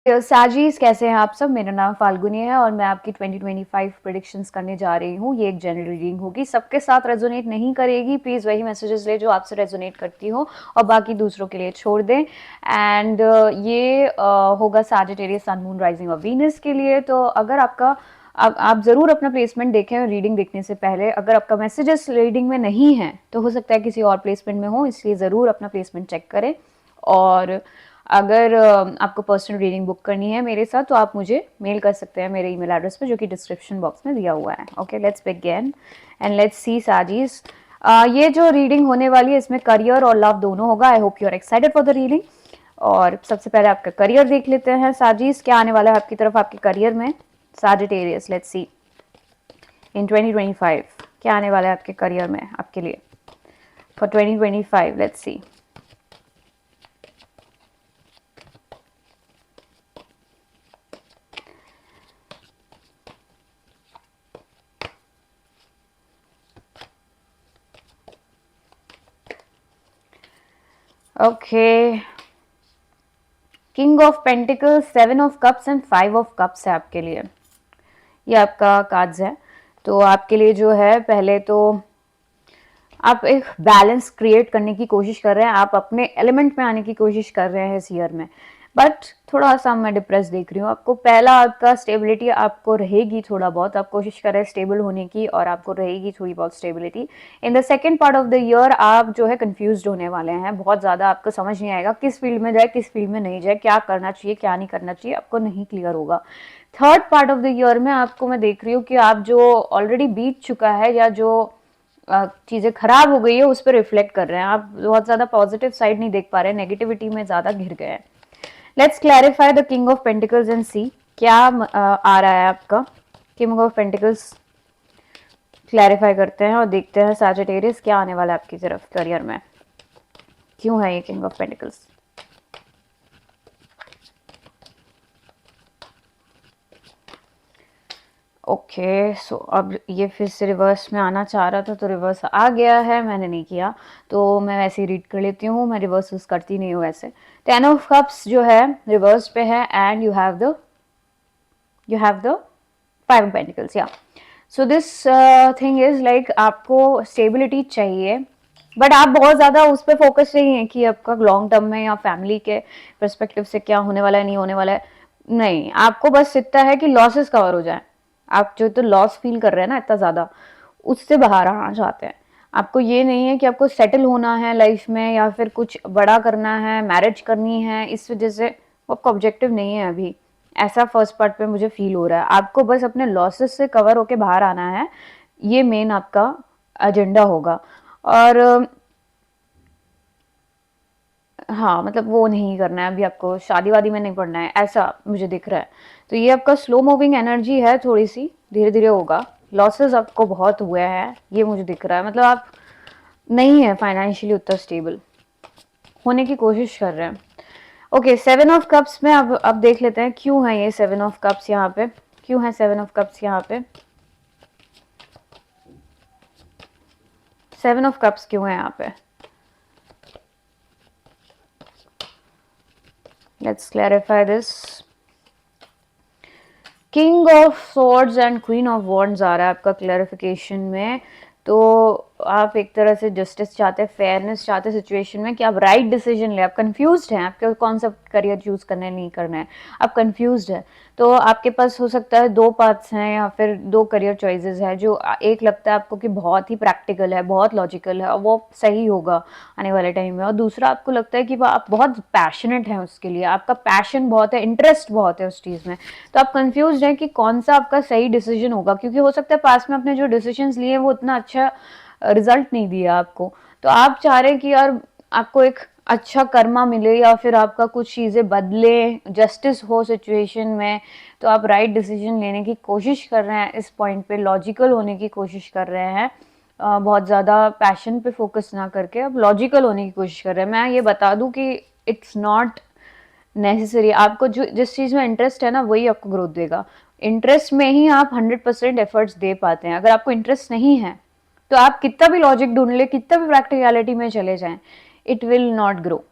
साजीज कैसे हैं आप सब। मेरा नाम फाल्गुनी है और मैं आपकी 2025 प्रेडिक्शंस करने जा रही हूँ। ये एक जनरल रीडिंग होगी, सबके साथ रेजोनेट नहीं करेगी। प्लीज़ वही मैसेजेस ले जो आपसे रेजोनेट करती हो और बाकी दूसरों के लिए छोड़ दें। एंड ये होगा सैजिटेरियस सन मून राइजिंग और वीनस के लिए। तो अगर आपका आप ज़रूर अपना प्लेसमेंट देखें रीडिंग देखने से पहले। अगर आपका मैसेजेस रीडिंग में नहीं है तो हो सकता है किसी और प्लेसमेंट में हो, इसलिए ज़रूर अपना प्लेसमेंट चेक करें। और अगर आपको पर्सनल रीडिंग बुक करनी है मेरे साथ तो आप मुझे मेल कर सकते हैं मेरे ईमेल एड्रेस पे, जो कि डिस्क्रिप्शन बॉक्स में दिया हुआ है। Okay, let's begin and let's see साजीज। ये जो रीडिंग होने वाली है इसमें करियर और लव दोनों होगा। I hope you are excited for the reading. और सबसे पहले आपका करियर देख लेते हैं साजीज, क्या आने वाला है आपकी तरफ आपके करियर में। सैजिटेरियस, लेट्स सी इन 2025 क्या आने वाला है आपके करियर में आपके लिए for 2025। Let's see. Okay, king of pentacles, 7 of cups and 5 of cups है आपके लिए। ये आपका कार्ड्स है। तो आपके लिए जो है, पहले तो आप एक बैलेंस क्रिएट करने की कोशिश कर रहे हैं, आप अपने एलिमेंट में आने की कोशिश कर रहे हैं इस ईयर में। बट थोड़ा सा मैं डिप्रेस देख रही हूँ आपको। पहला आपका स्टेबिलिटी आपको रहेगी थोड़ा बहुत, आप कोशिश कर रहे हैं स्टेबल होने की और आपको रहेगी थोड़ी बहुत stability. In the second part of the year आप जो है कंफ्यूज होने वाले हैं बहुत ज़्यादा। आपको समझ नहीं आएगा किस फील्ड में जाए किस फील्ड में नहीं जाए, क्या करना चाहिए क्या नहीं करना चाहिए, आपको नहीं क्लियर होगा। Third part of the year में आपको मैं देख रही हूँ कि आप जो ऑलरेडी बीत चुका है या जो चीज़ें खराब हो गई है उस पर रिफ्लेक्ट कर रहे हैं। आप बहुत ज़्यादा पॉजिटिव साइड नहीं देख पा रहे हैं, नेगेटिविटी में ज़्यादा घिर गए हैं। Let's clarify the king of pentacles and see क्या आ रहा है आपका। किंग ऑफ पेंटिकल्स क्लैरिफाई करते हैं और देखते हैं सैजिटेरियस क्या आने वाला है आपकी तरफ करियर में। क्यों है ये king of pentacles. Okay so अब ये फिर से रिवर्स में आना चाह रहा था तो रिवर्स आ गया है, मैंने नहीं किया तो मैं वैसे ही रीड कर लेती हूँ। मैं रिवर्स यूज करती नहीं हूँ वैसे। 10 ऑफ कप्स जो है रिवर्स पे है and you have the 5 pentacles. या so this thing is like आपको स्टेबिलिटी चाहिए, बट आप बहुत ज़्यादा उस पर फोकस नहीं है कि आपका लॉन्ग टर्म में या फैमिली के परस्पेक्टिव से क्या होने वाला है नहीं होने वाला है। नहीं, आपको बस इतना है कि लॉसेस कवर हो जाए। आप जो तो लॉस फील कर रहे हैं ना इतना ज़्यादा, उससे बाहर आना चाहते हैं। आपको ये नहीं है कि आपको सेटल होना है लाइफ में या फिर कुछ बड़ा करना है, मैरिज करनी है, इस वजह से आपका ऑब्जेक्टिव नहीं है अभी। ऐसा फर्स्ट पार्ट पे मुझे फील हो रहा है। आपको बस अपने लॉसेस से कवर होके बाहर आना है, ये मेन आपका एजेंडा होगा। और हाँ, मतलब वो नहीं करना है अभी, आपको शादी वादी में नहीं पड़ना है ऐसा मुझे दिख रहा है। तो ये आपका स्लो मूविंग एनर्जी है, थोड़ी सी धीरे धीरे होगा। लॉसेस आपको बहुत हुए हैं ये मुझे दिख रहा है, मतलब आप नहीं है फाइनेंशियली उतना स्टेबल, होने की कोशिश कर रहे हैं। ओके, 7 ऑफ कप्स में अब देख लेते हैं क्यों है ये 7 ऑफ कप्स यहाँ पे। क्यों है 7 ऑफ कप्स यहाँ पे। 7 ऑफ कप्स क्यों है यहाँ पे। Let's clarify this. King of swords and queen of wands आ रहा है आपका क्लैरिफिकेशन में। तो आप एक तरह से जस्टिस चाहते हैं, फेयरनेस चाहते हैं सिचुएशन में कि आप राइट डिसीजन ले। आप कंफ्यूज्ड हैं, आपको कौन सा करियर चूज करना है नहीं करना है, आप कंफ्यूज्ड है। तो आपके पास हो सकता है 2 पाथ्स हैं या फिर 2 करियर चॉइसेस हैं। जो एक लगता है आपको कि बहुत ही प्रैक्टिकल है, बहुत लॉजिकल है और वो सही होगा आने वाले टाइम में, और दूसरा आपको लगता है कि आप बहुत पैशनेट हैं उसके लिए, आपका पैशन बहुत है, इंटरेस्ट बहुत है उस चीज़ में। तो आप कंफ्यूज हैं कि कौन सा आपका सही डिसीजन होगा, क्योंकि हो सकता है पास में आपने जो डिसीजंस लिए वो उतना अच्छा रिजल्ट नहीं दिया आपको। तो आप चाह रहे हैं कि यार आपको एक अच्छा कर्मा मिले या फिर आपका कुछ चीज़ें बदले, जस्टिस हो सिचुएशन में। तो आप राइट डिसीजन लेने की कोशिश कर रहे हैं, इस पॉइंट पे लॉजिकल होने की कोशिश कर रहे हैं। बहुत ज़्यादा पैशन पे फोकस ना करके अब लॉजिकल होने की कोशिश कर रहे हैं। मैं ये बता दूं कि इट्स नॉट नेसेसरी। आपको जो जिस चीज़ में इंटरेस्ट है ना वही आपको ग्रोथ देगा। इंटरेस्ट में ही आप 100% एफर्ट्स दे पाते हैं। अगर आपको इंटरेस्ट नहीं है तो आप कितना भी लॉजिक ढूंढ ले, कितना भी प्रैक्टिकलिटी में चले जाएं, इट विल नॉट ग्रो।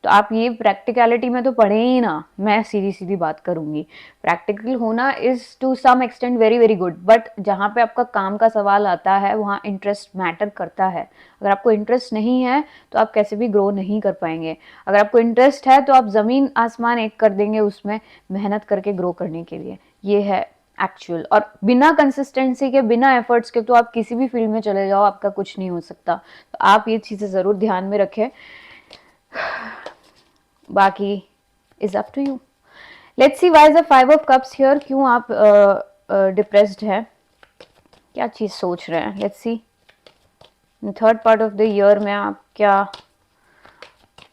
तो आप ये प्रैक्टिकलिटी में तो पढ़े ही ना, मैं सीधी सीधी बात करूंगी। प्रैक्टिकल होना is to some extent very very good, but जहाँ पे आपका काम का सवाल आता है वहाँ इंटरेस्ट मैटर करता है। अगर आपको इंटरेस्ट नहीं है तो आप कैसे भी ग्रो नहीं कर पाएंगे। अगर आपको इंटरेस्ट है तो आप ज़मीन आसमान एक कर देंगे उसमें मेहनत करके ग्रो करने के लिए। ये है एक्चुअल। और बिना कंसिस्टेंसी के, बिना एफर्ट्स के तो आप किसी भी फील्ड में चले जाओ, आपका कुछ नहीं हो सकता। तो आप ये चीज़ें ज़रूर ध्यान में रखें। बाकी is up to you. Let's see why is the 5 of cups here. क्यों आप डिप्रेस्ड है, क्या चीज़ सोच रहे हैं? Let's see third part of the year में आप क्या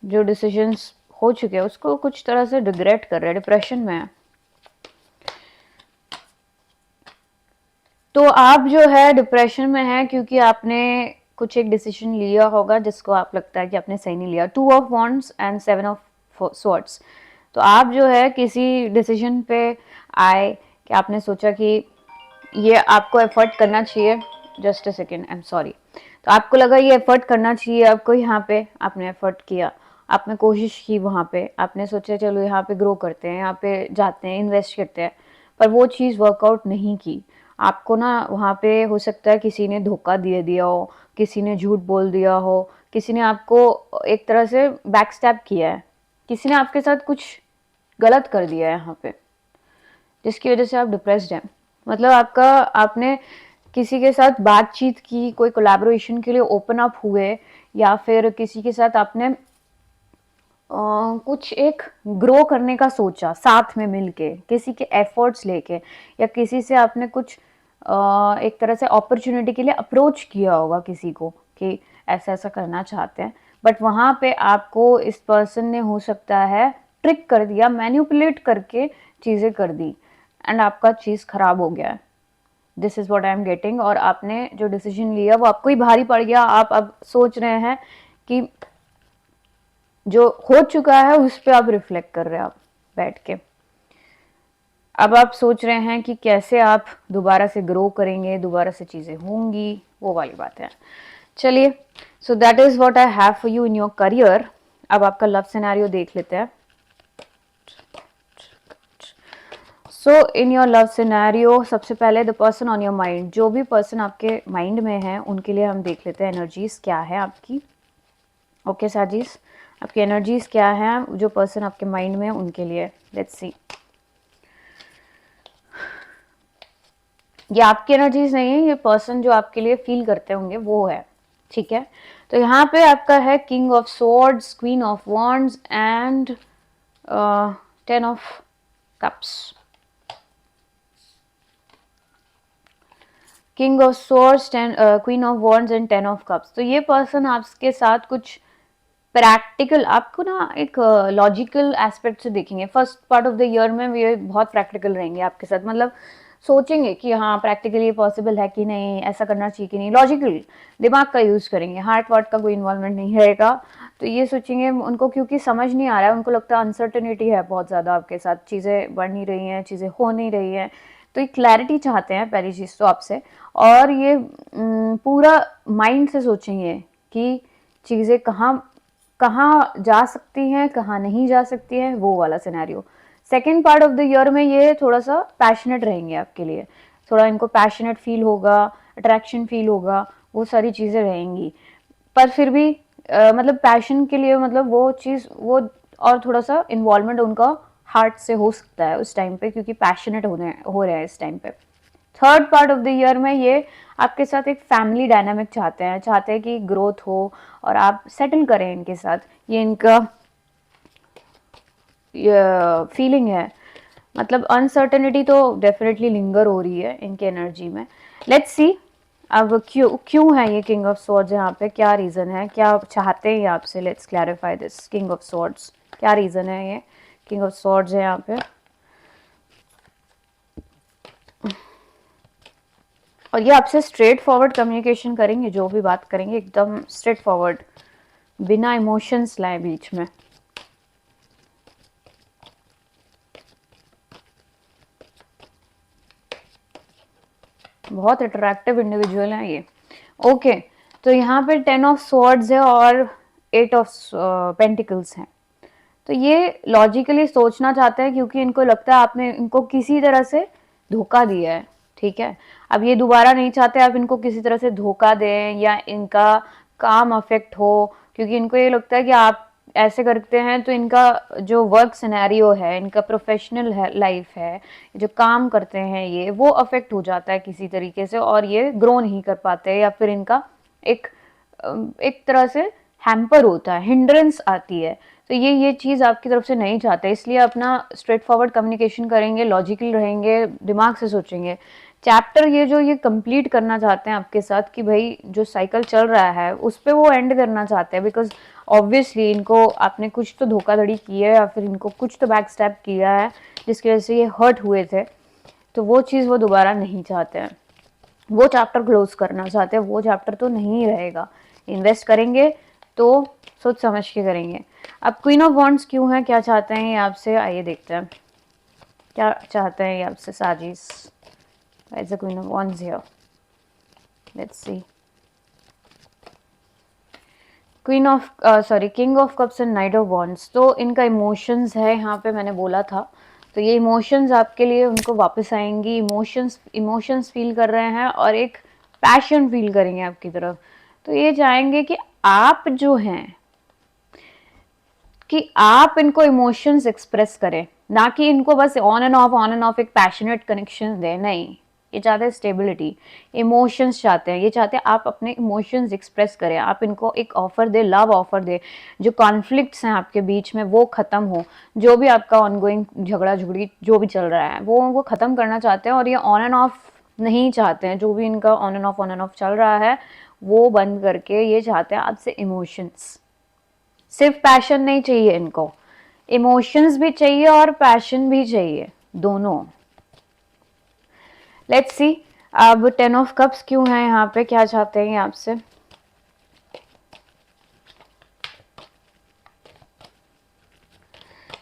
जो डिसीजंस हो चुके हैं उसको कुछ तरह से रिग्रेट कर रहे हैं, डिप्रेशन में है। तो आप जो है डिप्रेशन में है क्योंकि आपने कुछ एक डिसीजन लिया होगा जिसको आप लगता है कि आपने सही नहीं लिया। 2 of wands and 7 of swords. तो आप जो है किसी डिसीजन पे आए कि आपने सोचा कि ये आपको एफर्ट करना चाहिए। Just a second, I am sorry. तो आपको लगा ये एफर्ट करना चाहिए आपको, यहाँ पे आपने एफर्ट किया, आपने कोशिश की, वहाँ पे आपने सोचा चलो यहाँ पे ग्रो करते हैं, यहाँ पे जाते हैं, इन्वेस्ट करते हैं, पर वो चीज़ वर्कआउट नहीं की। आपको ना वहाँ पे हो सकता है किसी ने धोखा दे दिया हो, किसी ने झूठ बोल दिया हो, किसी ने आपको एक तरह से बैकस्टैप किया है, किसी ने आपके साथ कुछ गलत कर दिया है यहाँ पे, जिसकी वजह से आप डिप्रेस्ड हैं। मतलब आपका, आपने किसी के साथ बातचीत की, कोई कोलैबोरेशन के लिए ओपन अप हुए, या फिर किसी के साथ आपने कुछ एक ग्रो करने का सोचा साथ में मिलके, किसी के एफर्ट्स लेके, या किसी से आपने कुछ एक तरह से अपॉर्चुनिटी के लिए अप्रोच किया होगा किसी को कि ऐसा ऐसा करना चाहते हैं, बट वहाँ पे आपको इस पर्सन ने हो सकता है ट्रिक कर दिया, मैनिपुलेट करके चीज़ें कर दी, एंड आपका चीज़ खराब हो गया है। This is what I am getting. और आपने जो डिसीजन लिया वो आपको ही भारी पड़ गया। आप अब सोच रहे हैं कि जो हो चुका है उस पर आप रिफ्लेक्ट कर रहे हैं, आप बैठ के अब आप सोच रहे हैं कि कैसे आप दोबारा से ग्रो करेंगे, दोबारा से चीज़ें होंगी, वो वाली बात है। चलिए, so that is what I have for you in your career. अब आपका लव सिनेरियो देख लेते हैं। सो इन योर लव सिनेरियो, सबसे पहले the person on your mind, जो भी पर्सन आपके माइंड में है उनके लिए हम देख लेते हैं एनर्जीज क्या है आपकी। ओके साजीज, आपकी एनर्जीज क्या है जो पर्सन आपके माइंड में है उनके लिए। लेट्स सी। ये आपकी एनर्जीज नहीं है, ये पर्सन जो आपके लिए फील करते होंगे वो है, ठीक है। तो यहाँ पे आपका है king of swords, queen of wands and 10 of cups. King of swords, queen of wands and 10 of cups. तो ये पर्सन आपके साथ कुछ प्रैक्टिकल, आपको ना एक लॉजिकल एस्पेक्ट से देखेंगे। First part of the year में ये बहुत प्रैक्टिकल रहेंगे आपके साथ, मतलब सोचेंगे कि हाँ प्रैक्टिकली पॉसिबल है कि नहीं, ऐसा करना चाहिए कि नहीं, लॉजिकल दिमाग का यूज़ करेंगे, हार्ट वार्ट का कोई इन्वॉल्वमेंट नहीं रहेगा। तो ये सोचेंगे, उनको क्योंकि समझ नहीं आ रहा है, उनको लगता है अनसर्टेनिटी है बहुत ज़्यादा आपके साथ, चीज़ें बढ़ नहीं रही हैं, चीज़ें हो नहीं रही हैं, तो ये क्लैरिटी चाहते हैं पहली चीज़ तो आपसे। और ये पूरा माइंड से सोचेंगे कि चीज़ें कहाँ कहाँ जा सकती हैं, कहाँ नहीं जा सकती हैं, वो वाला scenario. Second part of the year में ये थोड़ा सा पैशनेट रहेंगे आपके लिए, थोड़ा इनको पैशनेट फील होगा, अट्रैक्शन फील होगा, वो सारी चीज़ें रहेंगी। पर फिर भी मतलब पैशन के लिए, मतलब वो चीज़ वो, और थोड़ा सा इन्वॉल्वमेंट उनका हार्ट से हो सकता है उस टाइम पे, क्योंकि पैशनेट हो रहे हैं इस टाइम पे। Third part of the year में ये आपके साथ एक फैमिली डायनामिक चाहते हैं कि ग्रोथ हो और आप सेटल करें इनके साथ, ये इनका फीलिंग है। मतलब अनसर्टेनिटी तो डेफिनेटली लिंगर हो रही है इनके एनर्जी में। लेट्स सी अब क्यों है ये किंग ऑफ स्वॉर्ड्स यहाँ पे, क्या रीज़न है, क्या चाहते हैं ये आपसे। Let's clarify this king of swords, क्या रीज़न है ये किंग ऑफ स्वॉर्ड्स है यहाँ पे। और ये आपसे स्ट्रेट फॉरवर्ड कम्युनिकेशन करेंगे, जो भी बात करेंगे एकदम स्ट्रेट फॉरवर्ड, बिना इमोशंस लाए बीच में। बहुत अट्रैक्टिव इंडिविजुअल हैं ये। ओके, तो यहाँ पे 10 ऑफ स्वॉर्ड्स है और 8 ऑफ पेंटिकल्स हैं। तो ये लॉजिकली सोचना चाहते हैं क्योंकि इनको लगता है आपने इनको किसी तरह से धोखा दिया है, ठीक है। अब ये दोबारा नहीं चाहते आप इनको किसी तरह से धोखा दें या इनका काम अफेक्ट हो, क्योंकि इनको ये लगता है कि आप ऐसे करते हैं तो इनका जो वर्क सिनेरियो है, इनका प्रोफेशनल लाइफ है, जो काम करते हैं ये वो अफेक्ट हो जाता है किसी तरीके से, और ये ग्रो नहीं कर पाते या फिर इनका एक एक तरह से हैम्पर होता है, हिंड्रेंस आती है। तो ये चीज़ आपकी तरफ से नहीं चाहते, इसलिए अपना स्ट्रेट फॉरवर्ड कम्युनिकेशन करेंगे, लॉजिकल रहेंगे, दिमाग से सोचेंगे। चैप्टर ये जो ये कंप्लीट करना चाहते हैं आपके साथ कि भाई जो साइकिल चल रहा है उस पर वो एंड करना चाहते हैं, बिकॉज ऑब्वियसली इनको आपने कुछ तो धोखाधड़ी की है या फिर इनको कुछ तो बैक स्टैप किया है जिसकी वजह से ये हर्ट हुए थे, तो वो चीज़ वो दोबारा नहीं चाहते हैं, वो चैप्टर क्लोज करना चाहते हैं, वो चैप्टर तो नहीं रहेगा। इन्वेस्ट करेंगे तो सोच समझ के करेंगे। अब क्वीन ऑफ वॉन्ड्स क्यों है, क्या चाहते हैं ये आपसे, आइए देखते हैं क्या चाहते हैं ये आपसे साजिश। Why is the Queen of Wands here? Let's see. Queen of sorry king of cups and night of wands, तो इनका इमोशंस है यहाँ पे, मैंने बोला था। तो ये इमोशंस आपके लिए उनको वापस आएंगी, इमोशंस फील कर रहे हैं और एक पैशन फील करेंगे आपकी तरफ। तो ये चाहेंगे कि आप जो हैं कि आप इनको इमोशंस एक्सप्रेस करें, ना कि इनको बस ऑन एंड ऑफ एक पैशनेट कनेक्शन दें, नहीं। ये चाहते हैं स्टेबिलिटी, इमोशंस चाहते हैं, ये चाहते हैं आप अपने इमोशंस एक्सप्रेस करें, आप इनको एक ऑफर दे, लव ऑफर दे, जो कॉन्फ्लिक्ट्स हैं आपके बीच में वो ख़त्म हो, जो भी आपका ऑनगोइंग झगड़ा झुगड़ी जो भी चल रहा है वो ख़त्म करना चाहते हैं। और ये ऑन एंड ऑफ नहीं चाहते हैं, जो भी इनका ऑन एंड ऑफ चल रहा है वो बंद करके ये चाहते हैं आपसे इमोशंस। सिर्फ पैशन नहीं चाहिए इनको, इमोशंस भी चाहिए और पैशन भी चाहिए, दोनों। लेट्स सी अब 10 ऑफ कप्स क्यों है यहाँ पे, क्या चाहते हैं आपसे।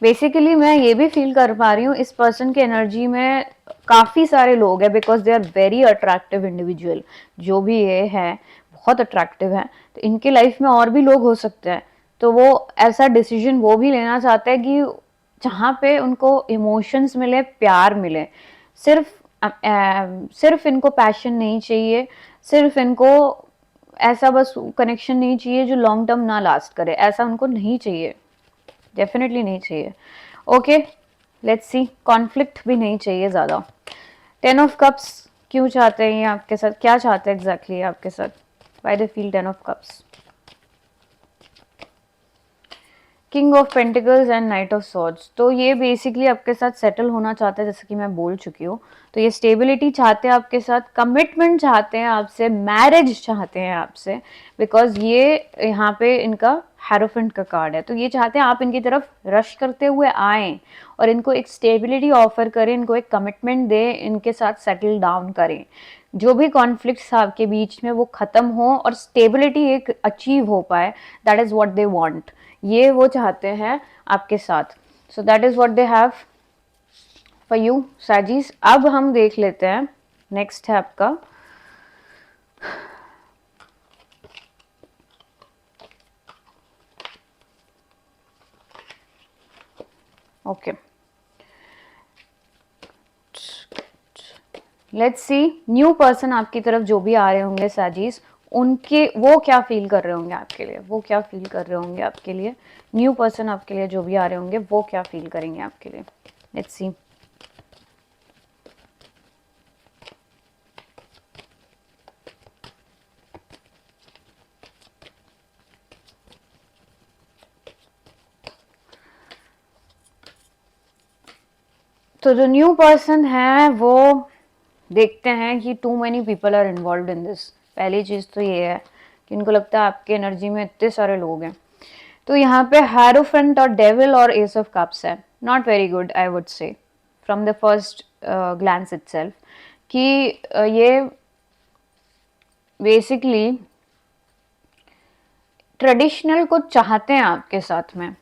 बेसिकली मैं ये भी फील कर पा रही हूँ इस पर्सन के एनर्जी में काफ़ी सारे लोग हैं, because they are very attractive individual, जो भी ये है बहुत अट्रैक्टिव है। तो इनके लाइफ में और भी लोग हो सकते हैं, तो वो ऐसा डिसीजन वो भी लेना चाहते हैं कि जहाँ पे उनको इमोशंस मिले, प्यार मिले। सिर्फ सिर्फ इनको पैशन नहीं चाहिए, सिर्फ इनको ऐसा बस कनेक्शन नहीं चाहिए जो लॉन्ग टर्म ना लास्ट करे, ऐसा उनको नहीं चाहिए, डेफिनेटली नहीं चाहिए। ओके लेट्स सी, कॉन्फ्लिक्ट भी नहीं चाहिए ज़्यादा। 10 ऑफ कप्स क्यों चाहते हैं ये आपके साथ, क्या चाहते हैं एग्जैक्टली आपके साथ, why they feel 10 of cups. King of pentacles and night of swords, तो ये बेसिकली आपके साथ सेटल होना चाहते हैं, जैसे कि मैं बोल चुकी हूँ। तो ये स्टेबिलिटी चाहते हैं आपके साथ, कमिटमेंट चाहते हैं आपसे, मैरिज चाहते हैं आपसे, बिकॉज ये यहाँ पे इनका हेरोफेंट का कार्ड है। तो ये चाहते हैं आप इनकी तरफ रश करते हुए आएँ और इनको एक स्टेबिलिटी ऑफर करें, इनको एक कमिटमेंट दें, इनके साथ सेटल डाउन करें, जो भी कॉन्फ्लिक्ट्स आपके बीच में वो ख़त्म हो और स्टेबिलिटी एक अचीव हो पाए। That is what they want, ये वो चाहते हैं आपके साथ। So that is what they have for you साजिश। अब हम देख लेते हैं नेक्स्ट है आपका okay, let's see new person आपकी तरफ जो भी आ रहे होंगे साजिश, उनके वो क्या फील कर रहे होंगे आपके लिए, वो क्या फील कर रहे होंगे आपके लिए, न्यू पर्सन आपके लिए जो भी आ रहे होंगे वो क्या फील करेंगे आपके लिए। Let's see. तो जो न्यू पर्सन है वो देखते हैं कि too many people are involve in this. पहली चीज़ तो ये है कि इनको लगता है आपके एनर्जी में इतने सारे लोग हैं। तो यहाँ पे हायरोफेंट और डेविल और एस ऑफ कप्स है, not very good I would say from the first glance itself, कि ये बेसिकली ट्रेडिशनल को चाहते हैं आपके साथ में,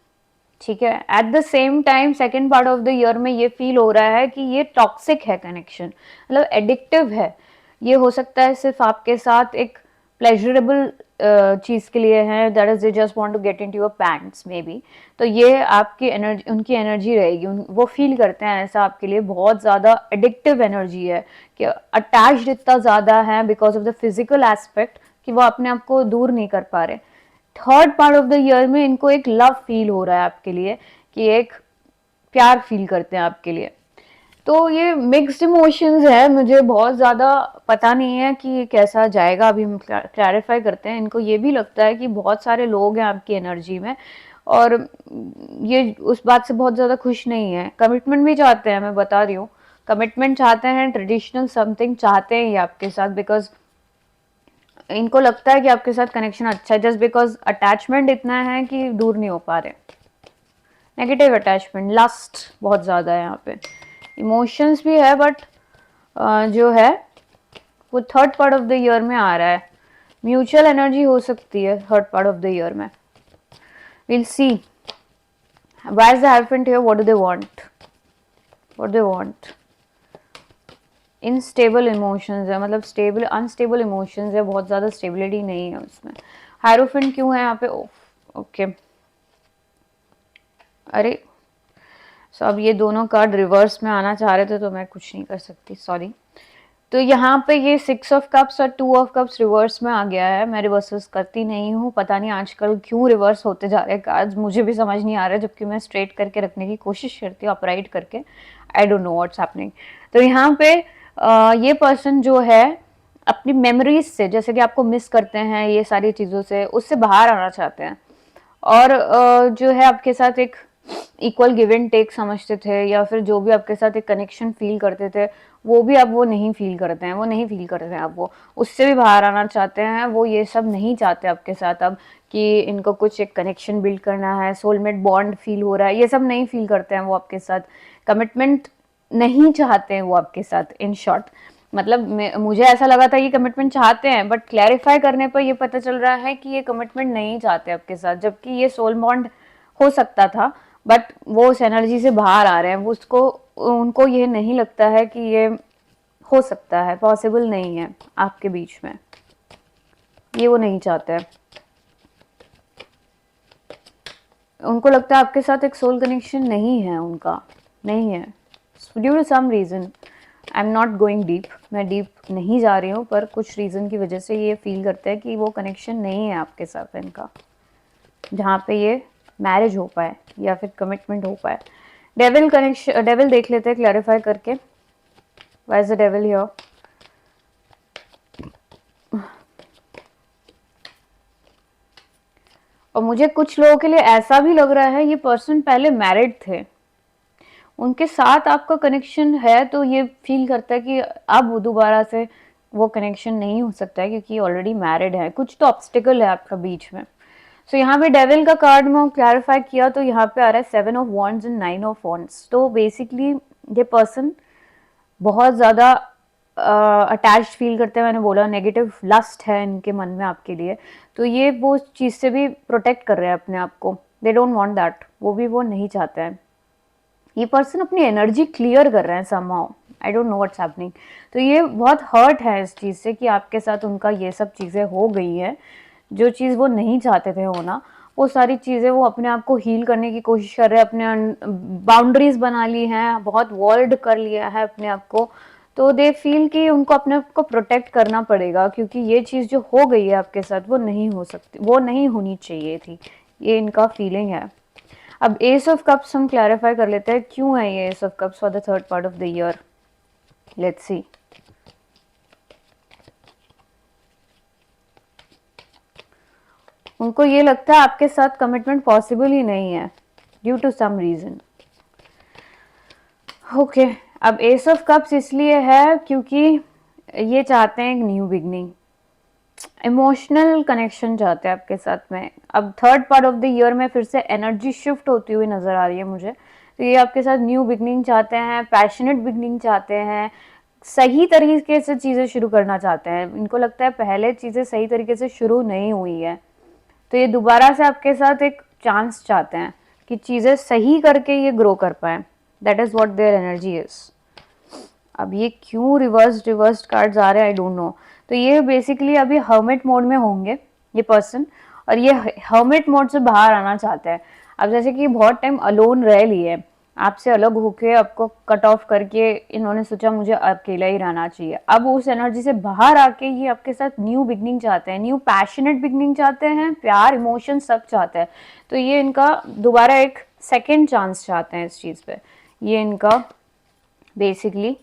ठीक है। At the same time second part of the year में ये फील हो रहा है कि ये टॉक्सिक है कनेक्शन, मतलब एडिक्टिव है। ये हो सकता है सिर्फ आपके साथ एक प्लेजरेबल चीज़ के लिए हैं, that is they just want to get into your pants maybe. तो ये आपकी एनर्जी, उनकी एनर्जी रहेगी, वो फील करते हैं ऐसा आपके लिए, बहुत ज़्यादा एडिक्टिव एनर्जी है कि अटैच्ड इतना ज़्यादा है because of the physical aspect कि वो अपने आप को दूर नहीं कर पा रहे। Third part of the year में इनको एक लव फील हो रहा है आपके लिए, कि एक प्यार फील करते हैं आपके लिए। तो ये मिक्स्ड इमोशंस है, मुझे बहुत ज़्यादा पता नहीं है कि ये कैसा जाएगा, अभी हम क्लैरिफाई करते हैं। इनको ये भी लगता है कि बहुत सारे लोग हैं आपकी एनर्जी में, और ये उस बात से बहुत ज़्यादा खुश नहीं है। कमिटमेंट भी चाहते हैं, मैं बता रही हूँ, कमिटमेंट चाहते हैं, ट्रेडिशनल समथिंग चाहते हैं ये आपके साथ, बिकॉज इनको लगता है कि आपके साथ कनेक्शन अच्छा है, जस्ट बिकॉज अटैचमेंट इतना है कि दूर नहीं हो पा रहे। नेगेटिव अटैचमेंट, लस्ट बहुत ज़्यादा है यहाँ पे, इमोशंस भी है, बट जो है वो third part of the year में आ रहा है। म्यूचुअल एनर्जी हो सकती है third part of the year में। Will see why is the hierophant here, what do they want, what they want. Unstable emotions है, मतलब स्टेबल अनस्टेबल इमोशंस है, बहुत ज़्यादा स्टेबिलिटी नहीं है उसमें। हायरोफेंट क्यों है यहाँ पे, ओके अरे सो अब ये दोनों कार्ड रिवर्स में आना चाह रहे थे तो मैं कुछ नहीं कर सकती, सॉरी। तो यहाँ पे ये 6 ऑफ कप्स और 2 ऑफ कप्स रिवर्स में आ गया है। मैं रिवर्सेस करती नहीं हूँ, पता नहीं आजकल क्यों रिवर्स होते जा रहे हैं कार्ड्स, मुझे भी समझ नहीं आ रहा है, जबकि मैं स्ट्रेट करके रखने की कोशिश करती हूँ, अपराइट करके। I don't know what's happening. तो यहाँ पे ये पर्सन जो है अपनी मेमोरीज से, जैसे कि आपको मिस करते हैं ये सारी चीज़ों से, उससे बाहर आना चाहते हैं। और जो है आपके साथ एक इक्वल गिव एंड टेक समझते थे, या फिर जो भी आपके साथ एक कनेक्शन फील करते थे, वो भी अब वो नहीं फील करते हैं, वो नहीं फील करते हैं अब, वो उससे भी बाहर आना चाहते हैं। वो ये सब नहीं चाहते आपके साथ अब, कि इनको कुछ एक कनेक्शन बिल्ड करना है, सोलमेट बॉन्ड फील हो रहा है, ये सब नहीं फील करते हैं वो आपके साथ। कमिटमेंट नहीं चाहते हैं वो आपके साथ, इन शॉर्ट। मतलब मुझे ऐसा लगा था ये कमिटमेंट चाहते हैं, बट क्लैरिफाई करने पर ये पता चल रहा है कि ये कमिटमेंट नहीं चाहते आपके साथ, जबकि ये सोल बॉन्ड हो सकता था, बट वो उस एनर्जी से बाहर आ रहे हैं। वो उसको, उनको ये नहीं लगता है कि ये हो सकता है, पॉसिबल नहीं है आपके बीच में, ये वो नहीं चाहते हैं। उनको लगता है आपके साथ एक सोल कनेक्शन नहीं है उनका, नहीं है, due to some reason. I am not going deep, मैं डीप नहीं जा रही हूँ, पर कुछ रीज़न की वजह से ये फील करते हैं कि वो कनेक्शन नहीं है आपके साथ इनका, जहाँ पे ये मैरिज हो पाए या फिर कमिटमेंट हो पाए। डेविल कनेक्शन, डेविल देख लेते हैं क्लैरिफाई करके, why is the devil here. और मुझे कुछ लोगों के लिए ऐसा भी लग रहा है ये पर्सन पहले मैरिड थे, उनके साथ आपका कनेक्शन है, तो ये फील करता है कि अब दोबारा से वो कनेक्शन नहीं हो सकता है, क्योंकि ऑलरेडी मैरिड है, कुछ तो ऑब्स्टिकल है आपका बीच में। सो यहाँ पे डेविल का कार्ड में क्लैरिफाई किया तो यहाँ पे आ रहा है 7 of wands and 9 of wands. तो बेसिकली ये पर्सन बहुत ज़्यादा अटैच्ड फील करते हैं, मैंने बोला नेगेटिव लस्ट है इनके मन में आपके लिए, तो ये वो चीज़ से भी प्रोटेक्ट कर रहे हैं अपने आप को, दे डोंट वांट दैट, वो भी वो नहीं चाहते हैं। ये पर्सन अपनी एनर्जी क्लियर कर रहे हैं somehow, I don't know what's happening. तो ये बहुत हर्ट है इस चीज़ से कि आपके साथ उनका ये सब चीज़ें हो गई हैं, जो चीज़ वो नहीं चाहते थे होना, वो सारी चीज़ें वो अपने आप को हील करने की कोशिश कर रहे हैं, अपने बाउंड्रीज बना ली हैं, बहुत वॉल्ड कर लिया है अपने आप को। तो दे फील कि उनको अपने आप को प्रोटेक्ट करना पड़ेगा, क्योंकि ये चीज़ जो हो गई है आपके साथ वो नहीं हो सकती, वो नहीं होनी चाहिए थी, ये इनका फीलिंग है। अब एस ऑफ कप्स हम क्लैरिफाई कर लेते हैं, क्यों है ये S of cups for the third part of the year. Let's see. उनको ये लगता है आपके साथ कमिटमेंट पॉसिबल ही नहीं है due to some reason. Okay, अब एस ऑफ कप्स इसलिए है क्योंकि ये चाहते हैं एक न्यू बिगनिंग, इमोशनल कनेक्शन चाहते हैं आपके साथ में। अब third part of the year में फिर से एनर्जी शिफ्ट होती हुई नजर आ रही है मुझे, तो ये आपके साथ न्यू बिगनिंग चाहते हैं, पैशनेट बिगनिंग चाहते हैं, सही तरीके से चीज़ें शुरू करना चाहते हैं। इनको लगता है पहले चीज़ें सही तरीके से शुरू नहीं हुई है, तो ये दोबारा से आपके साथ एक चांस चाहते हैं कि चीज़ें सही करके ये ग्रो कर पाए, that is what their energy is. अब ये क्यों रिवर्स्ड कार्ड्स आ रहे हैं, आई डोंट नो। तो ये बेसिकली अभी हर्मिट मोड में होंगे, ये पर्सन, और ये हर्मिट मोड से बाहर आना चाहता है। अब जैसे कि बहुत टाइम अलोन रह लिए, आपसे अलग होके आपको कट ऑफ करके इन्होंने सोचा मुझे अकेला ही रहना चाहिए। अब उस एनर्जी से बाहर आके ये आपके साथ न्यू बिगनिंग चाहते हैं, न्यू पैशनेट बिगनिंग चाहते हैं, प्यार इमोशन सब चाहते हैं। तो ये इनका दोबारा एक सेकेंड चांस चाहते हैं इस चीज़ पे, ये इनका बेसिकली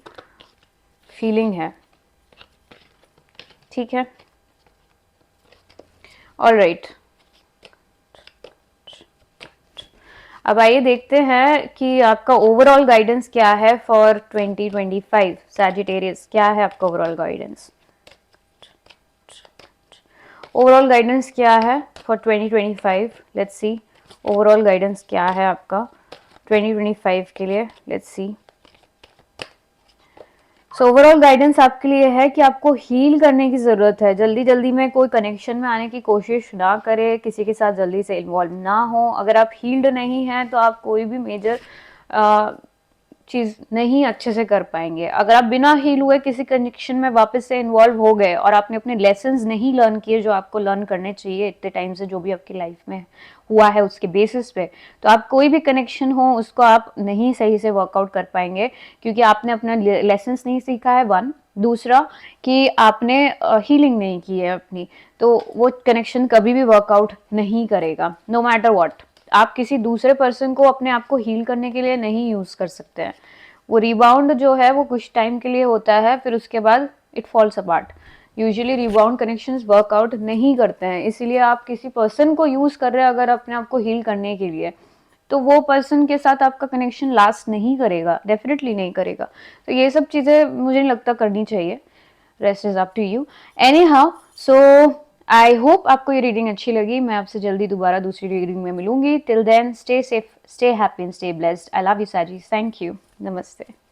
फीलिंग है। ठीक है, ऑलराइट। अब आइए देखते हैं कि आपका ओवरऑल गाइडेंस क्या है फॉर 2025 सैजिटेरियस। क्या है आपका ओवरऑल गाइडेंस? ओवरऑल गाइडेंस क्या है for 2025? Let's see overall guidance क्या है आपका 2025 के लिए। Let's C. So overall guidance आपके लिए है कि आपको हील करने की ज़रूरत है। जल्दी जल्दी में कोई कनेक्शन में आने की कोशिश ना करें, किसी के साथ जल्दी से इन्वॉल्व ना हो। अगर आप हील्ड नहीं हैं तो आप कोई भी मेजर चीज़ नहीं अच्छे से कर पाएंगे। अगर आप बिना हील हुए किसी कनेक्शन में वापस से इन्वॉल्व हो गए और आपने अपने लेसन्स नहीं लर्न किए जो आपको लर्न करने चाहिए इतने टाइम से, जो भी आपकी लाइफ में हुआ है उसके बेसिस पे, तो आप कोई भी कनेक्शन हो उसको आप नहीं सही से वर्कआउट कर पाएंगे, क्योंकि आपने अपना लेसन्स नहीं सीखा है, वन। दूसरा कि आपने हीलिंग नहीं की है अपनी, तो वो कनेक्शन कभी भी वर्कआउट नहीं करेगा, नो मैटर व्हाट। आप किसी दूसरे पर्सन को अपने आप को हील करने के लिए नहीं यूज कर सकते हैं। वो रिबाउंड जो है वो कुछ टाइम के लिए होता है, फिर उसके बाद it falls apart. Usually rebound connections workout नहीं करते हैं, इसीलिए आप किसी पर्सन को यूज कर रहे हैं अगर अपने आप को हील करने के लिए, तो वो पर्सन के साथ आपका कनेक्शन लास्ट नहीं करेगा, डेफिनेटली नहीं करेगा। तो ये सब चीज़ें मुझे नहीं लगता करनी चाहिए। Rest is up to you. Anyhow, so I hope आपको ये रीडिंग अच्छी लगी। मैं आपसे जल्दी दोबारा दूसरी रीडिंग में मिलूंगी। Till then stay safe, stay happy and stay blessed. I love you Saji. Thank you. नमस्ते।